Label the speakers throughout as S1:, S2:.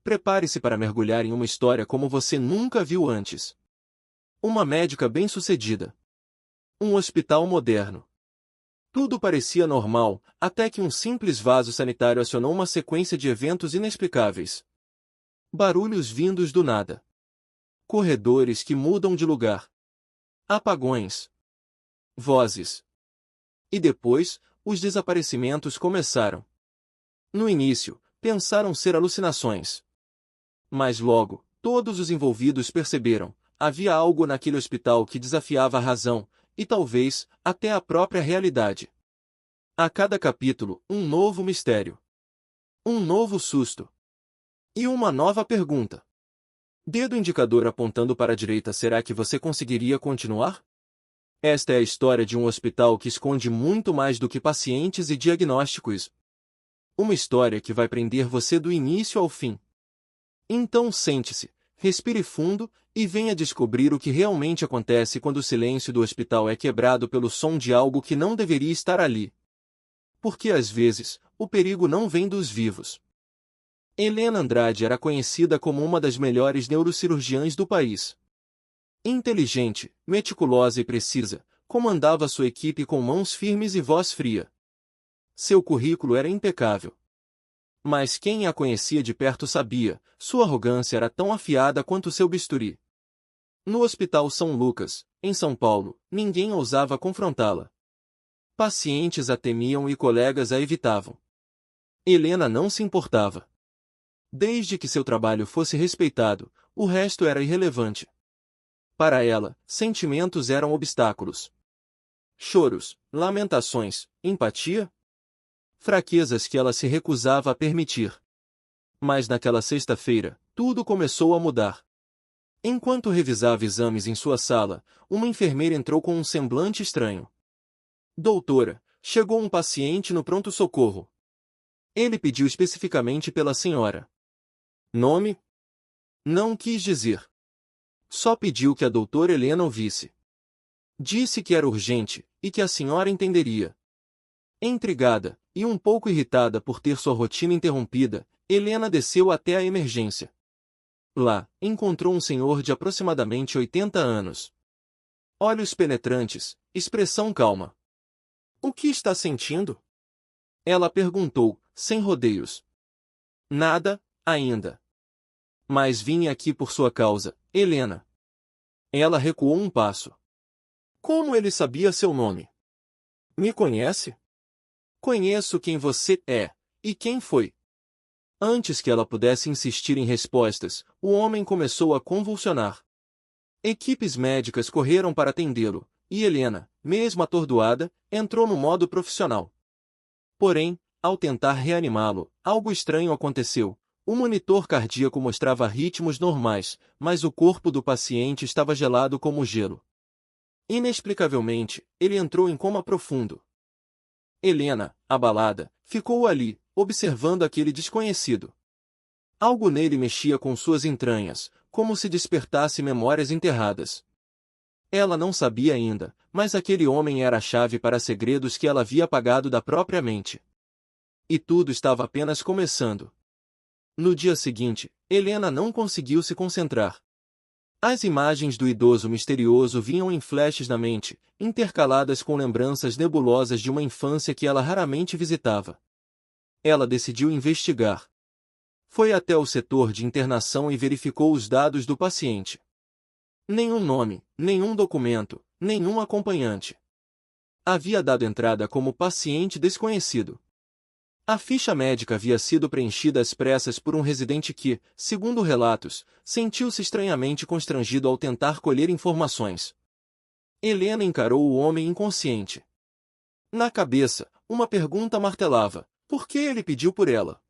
S1: Prepare-se para mergulhar em uma história como você nunca viu antes. Uma médica bem-sucedida. Um hospital moderno. Tudo parecia normal, até que um simples vaso sanitário acionou uma sequência de eventos inexplicáveis. Barulhos vindos do nada. Corredores que mudam de lugar. Apagões. Vozes. E depois, os desaparecimentos começaram. No início, pensaram ser alucinações. Mas logo, todos os envolvidos perceberam, havia algo naquele hospital que desafiava a razão, e talvez, até a própria realidade. A cada capítulo, um novo mistério. Um novo susto. E uma nova pergunta. Dedo indicador apontando para a direita, será que você conseguiria continuar? Esta é a história de um hospital que esconde muito mais do que pacientes e diagnósticos. Uma história que vai prender você do início ao fim. Então sente-se, respire fundo, e venha descobrir o que realmente acontece quando o silêncio do hospital é quebrado pelo som de algo que não deveria estar ali. Porque às vezes, o perigo não vem dos vivos. Helena Andrade era conhecida como uma das melhores neurocirurgiãs do país. Inteligente, meticulosa e precisa, comandava sua equipe com mãos firmes e voz fria. Seu currículo era impecável. Mas quem a conhecia de perto sabia, sua arrogância era tão afiada quanto seu bisturi. No Hospital São Lucas, em São Paulo, ninguém ousava confrontá-la. Pacientes a temiam e colegas a evitavam. Helena não se importava. Desde que seu trabalho fosse respeitado, o resto era irrelevante. Para ela, sentimentos eram obstáculos. Choros, lamentações, empatia? Fraquezas que ela se recusava a permitir. Mas naquela sexta-feira, tudo começou a mudar. Enquanto revisava exames em sua sala, uma enfermeira entrou com um semblante estranho. Doutora, chegou um paciente no pronto-socorro. Ele pediu especificamente pela senhora. Nome? Não quis dizer. Só pediu que a doutora Helena ouvisse. Disse que era urgente, e que a senhora entenderia. Intrigada, e um pouco irritada por ter sua rotina interrompida, Helena desceu até a emergência. Lá, encontrou um senhor de aproximadamente 80 anos. Olhos penetrantes, expressão calma. O que está sentindo? Ela perguntou, sem rodeios. Nada, ainda. Mas vim aqui por sua causa, Helena. Ela recuou um passo. Como ele sabia seu nome? Me conhece? Conheço quem você é, e quem foi. Antes que ela pudesse insistir em respostas, o homem começou a convulsionar. Equipes médicas correram para atendê-lo, e Helena, mesmo atordoada, entrou no modo profissional. Porém, ao tentar reanimá-lo, algo estranho aconteceu. O monitor cardíaco mostrava ritmos normais, mas o corpo do paciente estava gelado como gelo. Inexplicavelmente, ele entrou em coma profundo. Helena, abalada, ficou ali, observando aquele desconhecido. Algo nele mexia com suas entranhas, como se despertasse memórias enterradas. Ela não sabia ainda, mas aquele homem era a chave para segredos que ela havia apagado da própria mente. E tudo estava apenas começando. No dia seguinte, Helena não conseguiu se concentrar. As imagens do idoso misterioso vinham em flashes na mente, intercaladas com lembranças nebulosas de uma infância que ela raramente visitava. Ela decidiu investigar. Foi até o setor de internação e verificou os dados do paciente. Nenhum nome, nenhum documento, nenhum acompanhante. Havia dado entrada como paciente desconhecido. A ficha médica havia sido preenchida às pressas por um residente que, segundo relatos, sentiu-se estranhamente constrangido ao tentar colher informações. Helena encarou o homem inconsciente. Na cabeça, uma pergunta martelava: por que ele pediu por ela?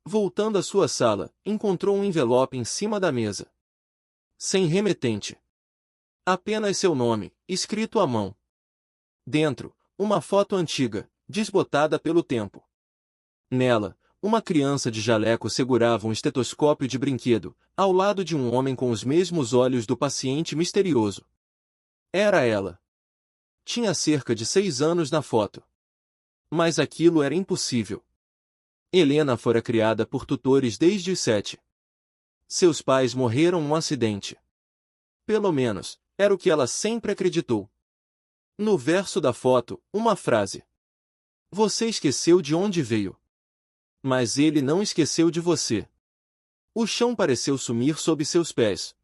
S1: Voltando à sua sala, encontrou um envelope em cima da mesa. Sem remetente. Apenas seu nome, escrito à mão. Dentro, uma foto antiga, desbotada pelo tempo. Nela, uma criança de jaleco segurava um estetoscópio de brinquedo, ao lado de um homem com os mesmos olhos do paciente misterioso. Era ela. Tinha cerca de 6 anos na foto. Mas aquilo era impossível. Helena fora criada por tutores desde os 7. Seus pais morreram num acidente. Pelo menos, era o que ela sempre acreditou. No verso da foto, uma frase. Você esqueceu de onde veio. Mas ele não esqueceu de você. O chão pareceu sumir sob seus pés.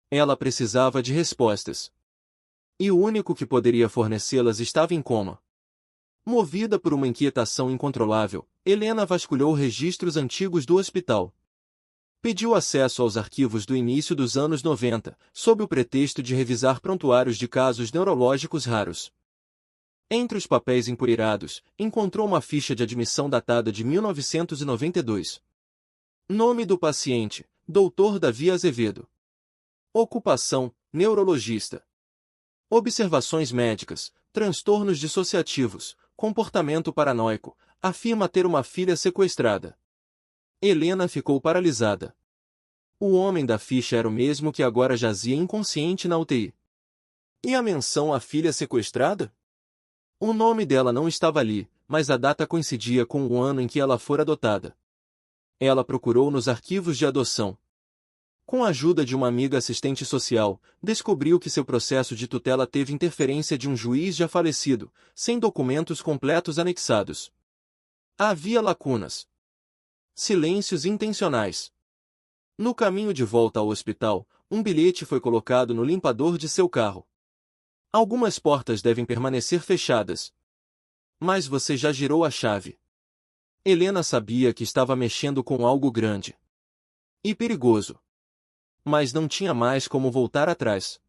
S1: Ela precisava de respostas. E o único que poderia fornecê-las estava em coma. Movida por uma inquietação incontrolável, Helena vasculhou registros antigos do hospital. Pediu acesso aos arquivos do início dos anos 90, sob o pretexto de revisar prontuários de casos neurológicos raros. Entre os papéis empoeirados, encontrou uma ficha de admissão datada de 1992. Nome do paciente: Dr. Davi Azevedo. Ocupação: neurologista. Observações médicas: transtornos dissociativos, comportamento paranoico, afirma ter uma filha sequestrada. Helena ficou paralisada. O homem da ficha era o mesmo que agora jazia inconsciente na UTI. E a menção à filha sequestrada? O nome dela não estava ali, mas a data coincidia com o ano em que ela fora adotada. Ela procurou nos arquivos de adoção. Com a ajuda de uma amiga assistente social, descobriu que seu processo de tutela teve interferência de um juiz já falecido, sem documentos completos anexados. Havia lacunas. Silêncios intencionais. No caminho de volta ao hospital, um bilhete foi colocado no limpador de seu carro. Algumas portas devem permanecer fechadas. Mas você já girou a chave. Helena sabia que estava mexendo com algo grande e perigoso. Mas não tinha mais como voltar atrás.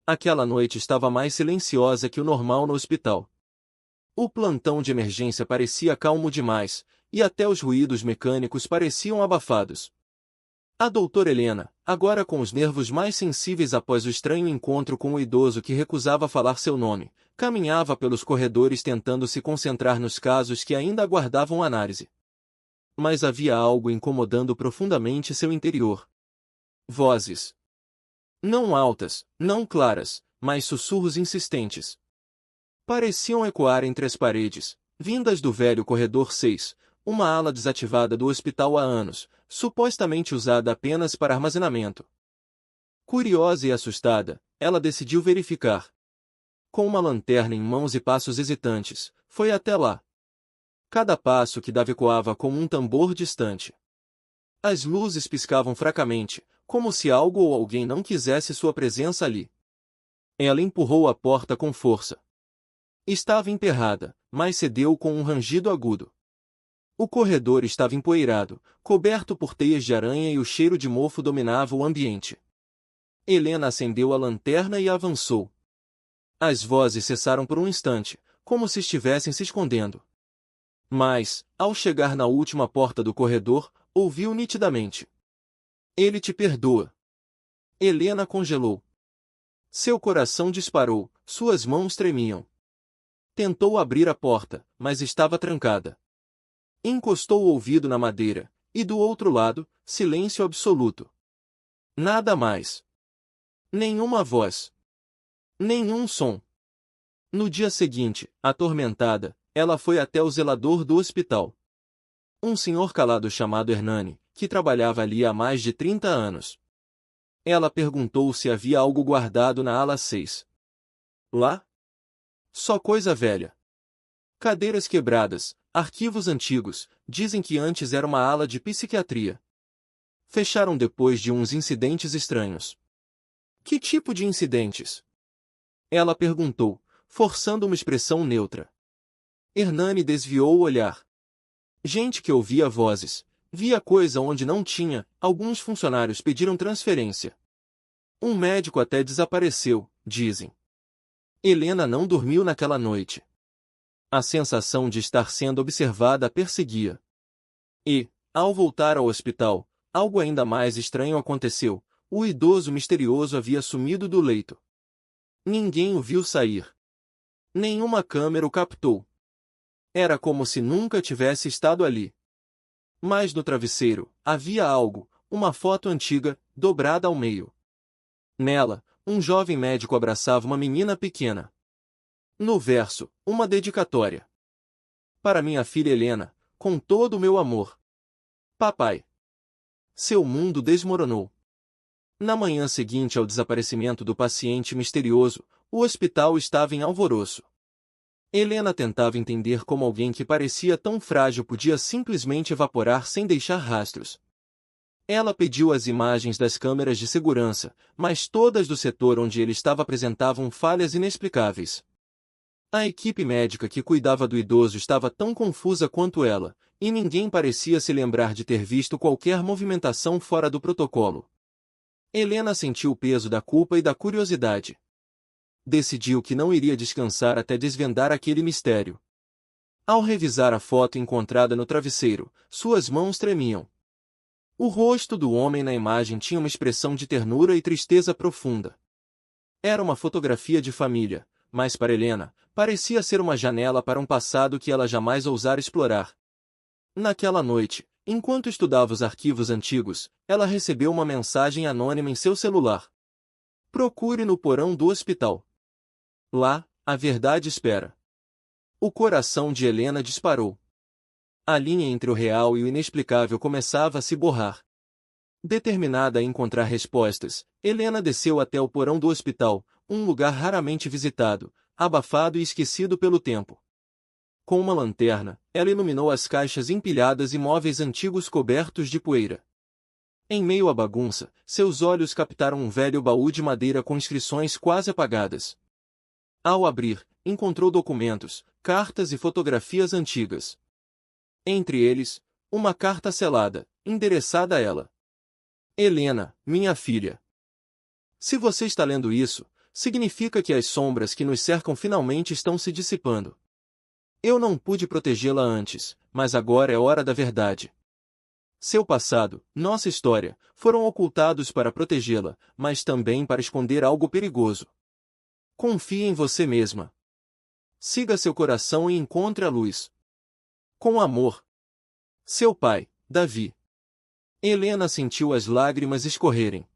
S1: Aquela noite estava mais silenciosa que o normal no hospital. O plantão de emergência parecia calmo demais, e até os ruídos mecânicos pareciam abafados. A doutora Helena, agora com os nervos mais sensíveis após o estranho encontro com o idoso que recusava falar seu nome, caminhava pelos corredores tentando se concentrar nos casos que ainda aguardavam análise. Mas havia algo incomodando profundamente seu interior. Vozes. Não altas, não claras, mas sussurros insistentes. Pareciam ecoar entre as paredes, vindas do velho corredor 6, uma ala desativada do hospital há anos, supostamente usada apenas para armazenamento. Curiosa e assustada, ela decidiu verificar. Com uma lanterna em mãos e passos hesitantes, foi até lá. Cada passo que dava ecoava como um tambor distante. As luzes piscavam fracamente, como se algo ou alguém não quisesse sua presença ali. Ela empurrou a porta com força. Estava emperrada, mas cedeu com um rangido agudo. O corredor estava empoeirado, coberto por teias de aranha e o cheiro de mofo dominava o ambiente. Helena acendeu a lanterna e avançou. As vozes cessaram por um instante, como se estivessem se escondendo. Mas, ao chegar na última porta do corredor, ouviu nitidamente: Ele te perdoa. Helena congelou. Seu coração disparou, suas mãos tremiam. Tentou abrir a porta, mas estava trancada. Encostou o ouvido na madeira, e do outro lado, silêncio absoluto. Nada mais. Nenhuma voz. Nenhum som. No dia seguinte, atormentada, ela foi até o zelador do hospital. Um senhor calado chamado Hernani, que trabalhava ali há mais de 30 anos. Ela perguntou se havia algo guardado na ala 6. Lá? Só coisa velha. Cadeiras quebradas, arquivos antigos, dizem que antes era uma ala de psiquiatria. Fecharam depois de uns incidentes estranhos. Que tipo de incidentes? Ela perguntou, forçando uma expressão neutra. Hernani desviou o olhar. Gente que ouvia vozes, via coisa onde não tinha, alguns funcionários pediram transferência. Um médico até desapareceu, dizem. Helena não dormiu naquela noite. A sensação de estar sendo observada a perseguia. E, ao voltar ao hospital, algo ainda mais estranho aconteceu. O idoso misterioso havia sumido do leito. Ninguém o viu sair. Nenhuma câmera o captou. Era como se nunca tivesse estado ali. Mas no travesseiro, havia algo, uma foto antiga, dobrada ao meio. Nela, um jovem médico abraçava uma menina pequena. No verso, uma dedicatória. Para minha filha Helena, com todo o meu amor. Papai. Seu mundo desmoronou. Na manhã seguinte ao desaparecimento do paciente misterioso, o hospital estava em alvoroço. Helena tentava entender como alguém que parecia tão frágil podia simplesmente evaporar sem deixar rastros. Ela pediu as imagens das câmeras de segurança, mas todas do setor onde ele estava apresentavam falhas inexplicáveis. A equipe médica que cuidava do idoso estava tão confusa quanto ela, e ninguém parecia se lembrar de ter visto qualquer movimentação fora do protocolo. Helena sentiu o peso da culpa e da curiosidade. Decidiu que não iria descansar até desvendar aquele mistério. Ao revisar a foto encontrada no travesseiro, suas mãos tremiam. O rosto do homem na imagem tinha uma expressão de ternura e tristeza profunda. Era uma fotografia de família, mas para Helena, parecia ser uma janela para um passado que ela jamais ousara explorar. Naquela noite, enquanto estudava os arquivos antigos, ela recebeu uma mensagem anônima em seu celular. Procure no porão do hospital. Lá, a verdade espera. O coração de Helena disparou. A linha entre o real e o inexplicável começava a se borrar. Determinada a encontrar respostas, Helena desceu até o porão do hospital, um lugar raramente visitado, abafado e esquecido pelo tempo. Com uma lanterna, ela iluminou as caixas empilhadas e móveis antigos cobertos de poeira. Em meio à bagunça, seus olhos captaram um velho baú de madeira com inscrições quase apagadas. Ao abrir, encontrou documentos, cartas e fotografias antigas. Entre eles, uma carta selada, endereçada a ela. Helena, minha filha. Se você está lendo isso, significa que as sombras que nos cercam finalmente estão se dissipando. Eu não pude protegê-la antes, mas agora é hora da verdade. Seu passado, nossa história, foram ocultados para protegê-la, mas também para esconder algo perigoso. Confie em você mesma. Siga seu coração e encontre a luz. Com amor. Seu pai, Davi. Helena sentiu as lágrimas escorrerem.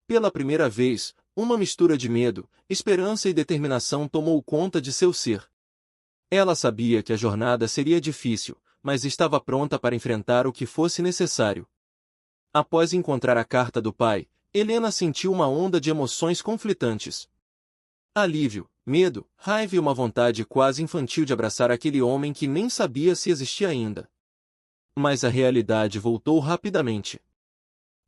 S1: Pela primeira vez, uma mistura de medo, esperança e determinação tomou conta de seu ser. Ela sabia que a jornada seria difícil, mas estava pronta para enfrentar o que fosse necessário. Após encontrar a carta do pai, Helena sentiu uma onda de emoções conflitantes. Alívio, medo, raiva e uma vontade quase infantil de abraçar aquele homem que nem sabia se existia ainda. Mas a realidade voltou rapidamente.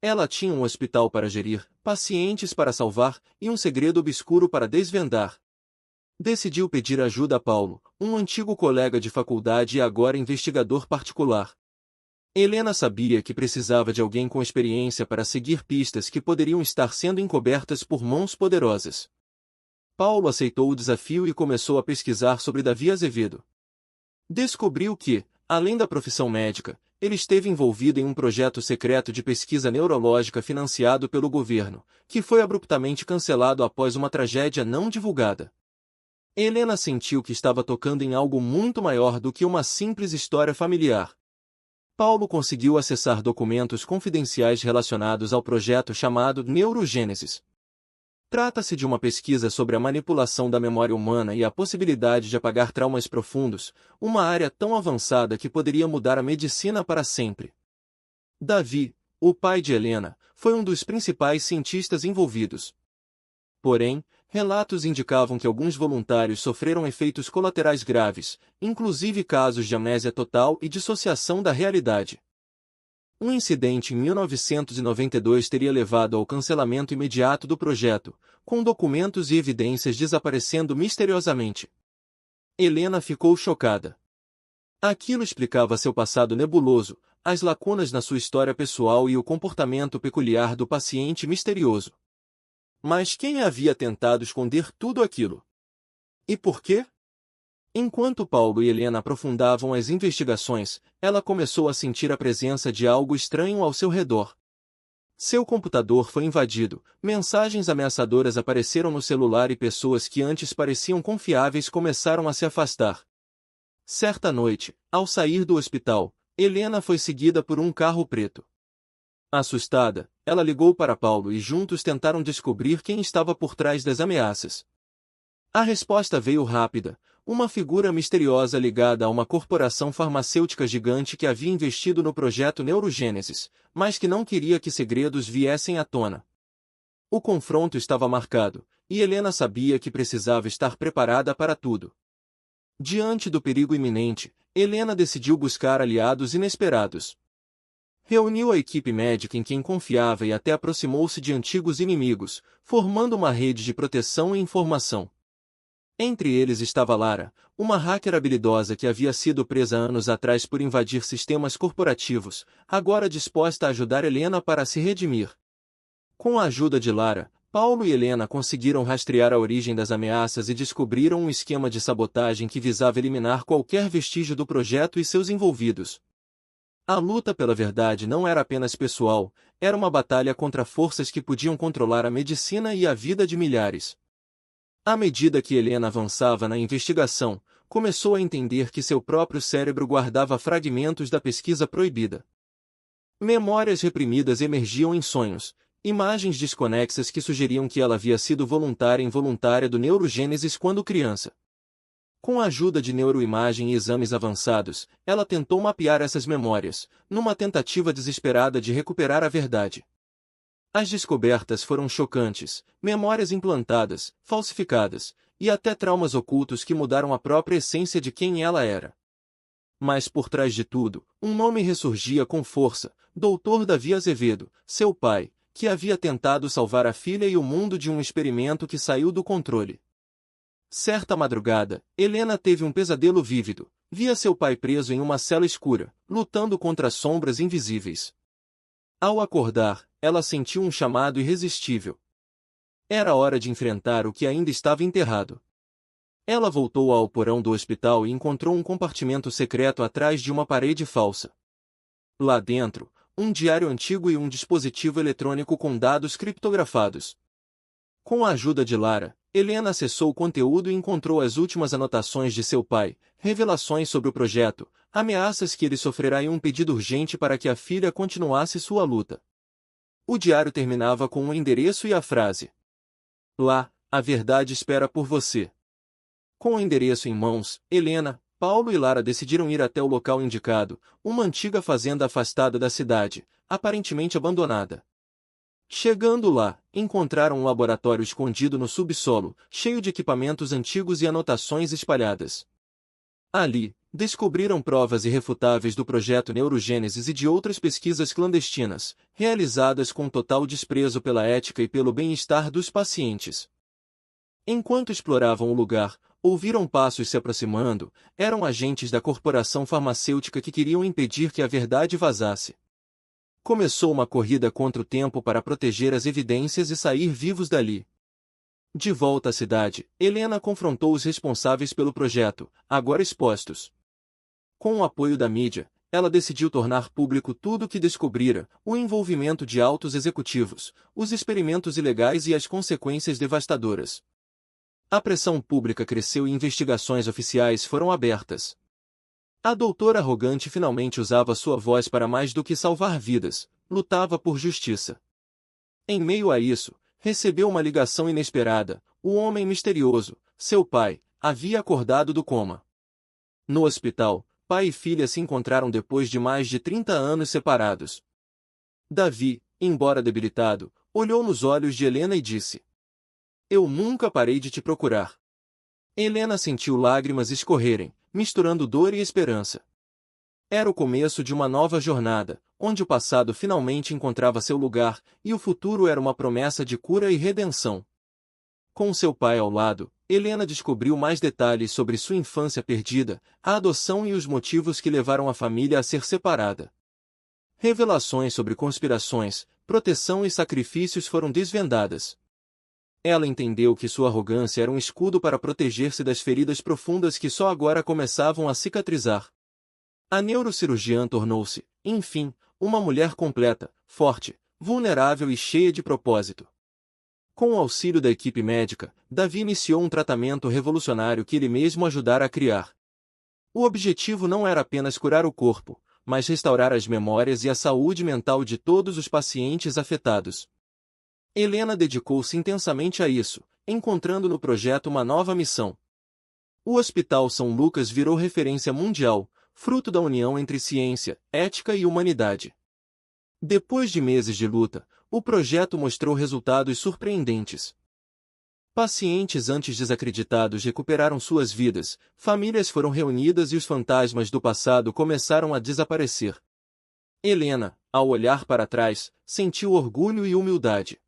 S1: Ela tinha um hospital para gerir, pacientes para salvar e um segredo obscuro para desvendar. Decidiu pedir ajuda a Paulo, um antigo colega de faculdade e agora investigador particular. Helena sabia que precisava de alguém com experiência para seguir pistas que poderiam estar sendo encobertas por mãos poderosas. Paulo aceitou o desafio e começou a pesquisar sobre Davi Azevedo. Descobriu que, além da profissão médica, ele esteve envolvido em um projeto secreto de pesquisa neurológica financiado pelo governo, que foi abruptamente cancelado após uma tragédia não divulgada. Helena sentiu que estava tocando em algo muito maior do que uma simples história familiar. Paulo conseguiu acessar documentos confidenciais relacionados ao projeto chamado Neurogênesis. Trata-se de uma pesquisa sobre a manipulação da memória humana e a possibilidade de apagar traumas profundos, uma área tão avançada que poderia mudar a medicina para sempre. Davi, o pai de Helena, foi um dos principais cientistas envolvidos. Porém, relatos indicavam que alguns voluntários sofreram efeitos colaterais graves, inclusive casos de amnésia total e dissociação da realidade. Um incidente em 1992 teria levado ao cancelamento imediato do projeto, com documentos e evidências desaparecendo misteriosamente. Helena ficou chocada. Aquilo explicava seu passado nebuloso, as lacunas na sua história pessoal e o comportamento peculiar do paciente misterioso. Mas quem havia tentado esconder tudo aquilo? E por quê? Enquanto Paulo e Helena aprofundavam as investigações, ela começou a sentir a presença de algo estranho ao seu redor. Seu computador foi invadido, mensagens ameaçadoras apareceram no celular e pessoas que antes pareciam confiáveis começaram a se afastar. Certa noite, ao sair do hospital, Helena foi seguida por um carro preto. Assustada, ela ligou para Paulo e juntos tentaram descobrir quem estava por trás das ameaças. A resposta veio rápida: uma figura misteriosa ligada a uma corporação farmacêutica gigante que havia investido no projeto Neurogênesis, mas que não queria que segredos viessem à tona. O confronto estava marcado, e Helena sabia que precisava estar preparada para tudo. Diante do perigo iminente, Helena decidiu buscar aliados inesperados. Reuniu a equipe médica em quem confiava e até aproximou-se de antigos inimigos, formando uma rede de proteção e informação. Entre eles estava Lara, uma hacker habilidosa que havia sido presa anos atrás por invadir sistemas corporativos, agora disposta a ajudar Helena para se redimir. Com a ajuda de Lara, Paulo e Helena conseguiram rastrear a origem das ameaças e descobriram um esquema de sabotagem que visava eliminar qualquer vestígio do projeto e seus envolvidos. A luta pela verdade não era apenas pessoal, era uma batalha contra forças que podiam controlar a medicina e a vida de milhares. À medida que Helena avançava na investigação, começou a entender que seu próprio cérebro guardava fragmentos da pesquisa proibida. Memórias reprimidas emergiam em sonhos, imagens desconexas que sugeriam que ela havia sido voluntária e involuntária do Neurogênesis quando criança. Com a ajuda de neuroimagem e exames avançados, ela tentou mapear essas memórias, numa tentativa desesperada de recuperar a verdade. As descobertas foram chocantes, memórias implantadas, falsificadas, e até traumas ocultos que mudaram a própria essência de quem ela era. Mas por trás de tudo, um nome ressurgia com força, Dr. Davi Azevedo, seu pai, que havia tentado salvar a filha e o mundo de um experimento que saiu do controle. Certa madrugada, Helena teve um pesadelo vívido. Via seu pai preso em uma cela escura, lutando contra sombras invisíveis. Ao acordar, ela sentiu um chamado irresistível. Era hora de enfrentar o que ainda estava enterrado. Ela voltou ao porão do hospital e encontrou um compartimento secreto atrás de uma parede falsa. Lá dentro, um diário antigo e um dispositivo eletrônico com dados criptografados. Com a ajuda de Lara, Helena acessou o conteúdo e encontrou as últimas anotações de seu pai, revelações sobre o projeto, ameaças que ele sofrerá e um pedido urgente para que a filha continuasse sua luta. O diário terminava com um endereço e a frase: "Lá, a verdade espera por você." Com o endereço em mãos, Helena, Paulo e Lara decidiram ir até o local indicado, uma antiga fazenda afastada da cidade, aparentemente abandonada. Chegando lá, encontraram um laboratório escondido no subsolo, cheio de equipamentos antigos e anotações espalhadas. Ali, descobriram provas irrefutáveis do projeto Neurogênesis e de outras pesquisas clandestinas, realizadas com total desprezo pela ética e pelo bem-estar dos pacientes. Enquanto exploravam o lugar, ouviram passos se aproximando. Eram agentes da corporação farmacêutica que queriam impedir que a verdade vazasse. Começou uma corrida contra o tempo para proteger as evidências e sair vivos dali. De volta à cidade, Helena confrontou os responsáveis pelo projeto, agora expostos. Com o apoio da mídia, ela decidiu tornar público tudo o que descobrira, o envolvimento de altos executivos, os experimentos ilegais e as consequências devastadoras. A pressão pública cresceu e investigações oficiais foram abertas. A doutora arrogante finalmente usava sua voz para mais do que salvar vidas, lutava por justiça. Em meio a isso, recebeu uma ligação inesperada. O homem misterioso, seu pai, havia acordado do coma. No hospital, pai e filha se encontraram depois de mais de 30 anos separados. Davi, embora debilitado, olhou nos olhos de Helena e disse: "Eu nunca parei de te procurar." Helena sentiu lágrimas escorrerem, misturando dor e esperança. Era o começo de uma nova jornada, onde o passado finalmente encontrava seu lugar, e o futuro era uma promessa de cura e redenção. Com seu pai ao lado, Helena descobriu mais detalhes sobre sua infância perdida, a adoção e os motivos que levaram a família a ser separada. Revelações sobre conspirações, proteção e sacrifícios foram desvendadas. Ela entendeu que sua arrogância era um escudo para proteger-se das feridas profundas que só agora começavam a cicatrizar. A neurocirurgiã tornou-se, enfim, uma mulher completa, forte, vulnerável e cheia de propósito. Com o auxílio da equipe médica, Davi iniciou um tratamento revolucionário que ele mesmo ajudara a criar. O objetivo não era apenas curar o corpo, mas restaurar as memórias e a saúde mental de todos os pacientes afetados. Helena dedicou-se intensamente a isso, encontrando no projeto uma nova missão. O Hospital São Lucas virou referência mundial, fruto da união entre ciência, ética e humanidade. Depois de meses de luta, o projeto mostrou resultados surpreendentes. Pacientes antes desacreditados recuperaram suas vidas, famílias foram reunidas e os fantasmas do passado começaram a desaparecer. Helena, ao olhar para trás, sentiu orgulho e humildade.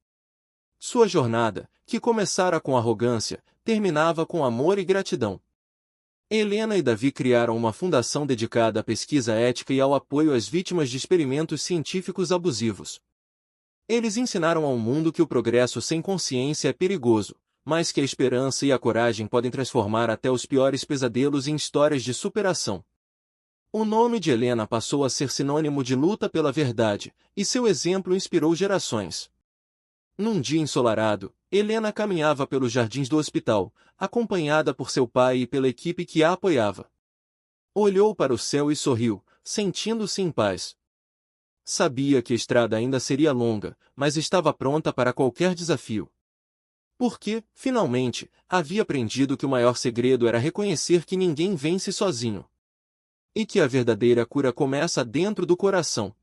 S1: Sua jornada, que começara com arrogância, terminava com amor e gratidão. Helena e Davi criaram uma fundação dedicada à pesquisa ética e ao apoio às vítimas de experimentos científicos abusivos. Eles ensinaram ao mundo que o progresso sem consciência é perigoso, mas que a esperança e a coragem podem transformar até os piores pesadelos em histórias de superação. O nome de Helena passou a ser sinônimo de luta pela verdade, e seu exemplo inspirou gerações. Num dia ensolarado, Helena caminhava pelos jardins do hospital, acompanhada por seu pai e pela equipe que a apoiava. Olhou para o céu e sorriu, sentindo-se em paz. Sabia que a estrada ainda seria longa, mas estava pronta para qualquer desafio. Porque, finalmente, havia aprendido que o maior segredo era reconhecer que ninguém vence sozinho. E que a verdadeira cura começa dentro do coração.